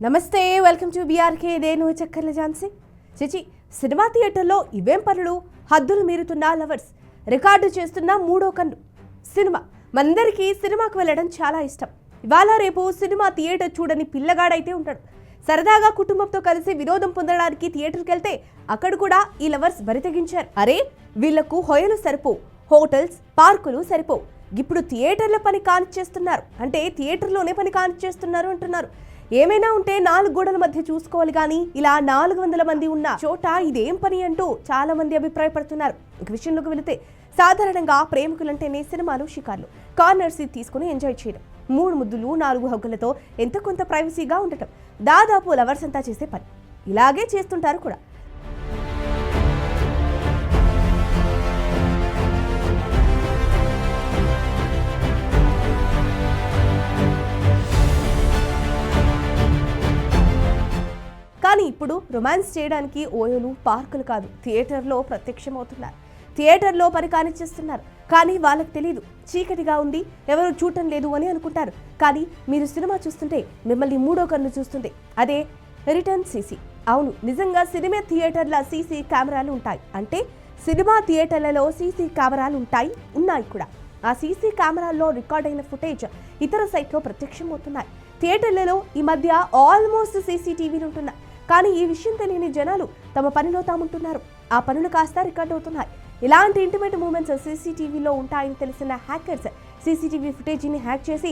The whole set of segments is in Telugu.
నమస్తే, వెల్కమ్ టు బీఆర్కే. నేను చక్కర్ల ఝాన్సీ. చిచి, సినిమా థియేటర్లో ఇవేం పనులు? హద్దులు మీరుతున్న లవర్స్, రికార్డు చేస్తున్న మూడో కన్ను. సినిమా మనందరికీ సినిమాకు వెళ్ళడం చాలా ఇష్టం. ఇవాళ రేపు సినిమా థియేటర్ చూడని పిల్లగాడైతే ఉంటాడు. సరదాగా కుటుంబంతో కలిసి వినోదం పొందడానికి థియేటర్కి వెళ్తే అక్కడ కూడా ఈ లవర్స్ బరితెగించారు. అరే, వీళ్లకు హొయలు సరిపో, హోటల్స్ పార్కులు సరిపో, ఇప్పుడు థియేటర్ల పని కానిచ్చేస్తున్నారు. అంటే థియేటర్లోనే పని కానిచ్చేస్తున్నారు అంటున్నారు. ఏమైనా ఉంటే 4 గోడల మధ్య చూసుకోవాలి కానీ ఇలా 400 మంది ఉన్న చోట ఇదేం పని అంటూ చాలా మంది అభిప్రాయపడుతున్నారు. ఇక విషయంలోకి వెళితే, సాధారణంగా ప్రేమికులంటేనే సినిమాలు, షికార్లు, కార్నర్ సీట్ తీసుకుని ఎంజాయ్ చేయడం, 3 ముద్దులు 4 హగ్గులతో ఎంత కొంత ప్రైవసీగా ఉండటం దాదాపు లవర్స్ అంతా చేసే పని. ఇలాగే చేస్తుంటారు కూడా. కానీ ఇప్పుడు రొమాన్స్ చేయడానికి ఓయోలు, పార్కులు కాదు, థియేటర్లో ప్రత్యక్షమవుతున్నారు. థియేటర్లో పని కానిచ్చేస్తున్నారు. కానీ వాళ్ళకి తెలియదు, చీకటిగా ఉంది, ఎవరు చూడటం లేదు అని అనుకుంటారు. కానీ మీరు సినిమా చూస్తుంటే మిమ్మల్ని మూడో కన్ను చూస్తుంది. అదే రిటర్న్ సీసీ. అవును, నిజంగా సినిమా థియేటర్ల సీసీ కెమెరాలు ఉంటాయి. అంటే సినిమా థియేటర్లలో సీసీ కెమెరాలు ఉన్నాయి కూడా. ఆ సీసీ కెమెరాల్లో రికార్డ్ అయిన ఫుటేజ్ ఇతర సైట్లో ప్రత్యక్షమవుతున్నాయి. థియేటర్లలో ఈ మధ్య ఆల్మోస్ట్ సీసీటీవీలు ఉంటున్నాయి. కానీ ఈ విషయం తెలియని జనాలు తమ పనిలో తాముంటున్నారు. ఆ పనులు కాస్త రికార్డ్ అవుతున్నాయి. ఇలాంటి ఇంటిమేట్ మూమెంట్స్ సీసీటీవీలో ఉంటాయని తెలిసిన హ్యాకర్స్ సీసీటీవీ ఫుటేజీని హ్యాక్ చేసి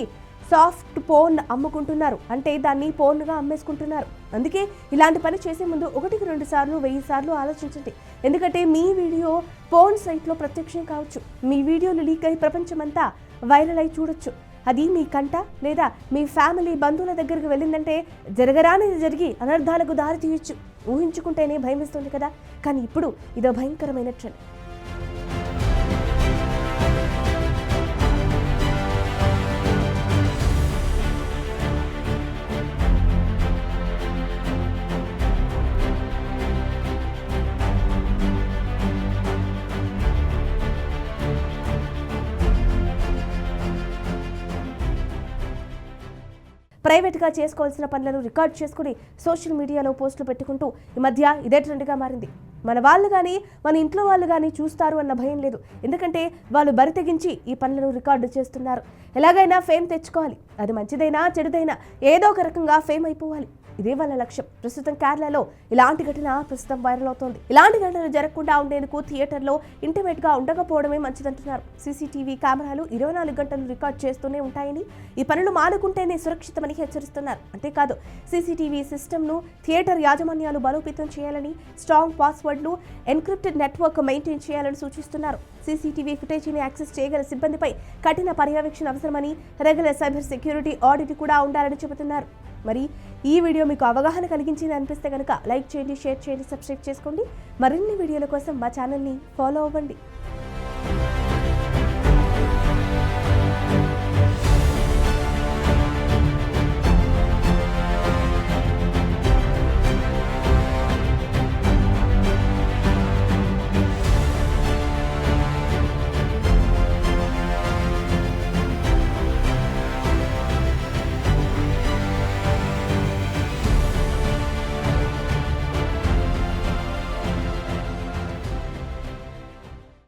సాఫ్ట్ పోర్న్ అమ్ముకుంటున్నారు. అంటే దాన్ని పోర్న్గా అమ్మేసుకుంటున్నారు. అందుకే ఇలాంటి పని చేసే ముందు 1కి 2 సార్లు 1000 సార్లు ఆలోచించండి. ఎందుకంటే మీ వీడియో పోర్న్ సైట్లో ప్రత్యక్షం కావచ్చు. మీ వీడియోలు లీక్ అయి ప్రపంచమంతా వైరల్ అయి చూడొచ్చు. అది మీ కంట లేదా మీ ఫ్యామిలీ బంధువుల దగ్గరికి వెళ్ళిందంటే జరగరానిది జరిగి అనర్థాలకు దారి తీయొచ్చు. ఊహించుకుంటేనే భయం వేస్తుంది కదా. కానీ ఇప్పుడు ఇదో భయంకరమైన ట్రెండ్. ప్రైవేట్గా చేసుకోవాల్సిన పనులను రికార్డ్ చేసుకుని సోషల్ మీడియాలో పోస్టులు పెట్టుకుంటూ ఈ మధ్య ఇదే ట్రెండ్గా మారింది. మన వాళ్ళు కానీ మన ఇంట్లో వాళ్ళు కానీ చూస్తారు అన్న భయం లేదు. ఎందుకంటే వాళ్ళు బరితెగించి ఈ పనులను రికార్డు చేస్తున్నారు. ఎలాగైనా ఫేమ్ తెచ్చుకోవాలి. అది మంచిదైనా చెడుదైనా ఏదో ఒక రకంగా ఫేమ్ అయిపోవాలి. ఇదే వాళ్ళ లక్ష్యం. ప్రస్తుతం కేరళలో ఇలాంటి ఘటన ప్రస్తుతం వైరల్ అవుతోంది. ఇలాంటి ఘటనలు జరగకుండా ఉండేందుకు థియేటర్లో ఇంటిమేట్గా ఉండకపోవడమే మంచిదంటున్నారు. సీసీటీవీ కెమెరాలు 24 గంటలు రికార్డ్ చేస్తూనే ఉంటాయని, ఈ పనులు మానుకుంటేనే సురక్షితమని హెచ్చరిస్తున్నారు. అంతేకాదు, సీసీటీవీ సిస్టమ్ను థియేటర్ యాజమాన్యాలు బలోపేతం చేయాలని, స్ట్రాంగ్ పాస్వర్డ్లు, ఎన్క్రిప్టెడ్ నెట్వర్క్ మెయింటైన్ చేయాలని సూచిస్తున్నారు. సీసీటీవీ ఫుటేజీని యాక్సెస్ చేయగల సిబ్బందిపై కఠిన పర్యవేక్షణ అవసరమని, రెగ్యులర్ సైబర్ సెక్యూరిటీ ఆడిట్ కూడా ఉండాలని చెబుతున్నారు. మరి ఈ వీడియో మీకు అవగాహన కలిగించింది అనిపిస్తే కనుక లైక్ చేయండి, షేర్ చేయండి, సబ్స్క్రైబ్ చేసుకోండి. మరిన్ని వీడియోల కోసం మా ఛానల్ని ఫాలో అవ్వండి.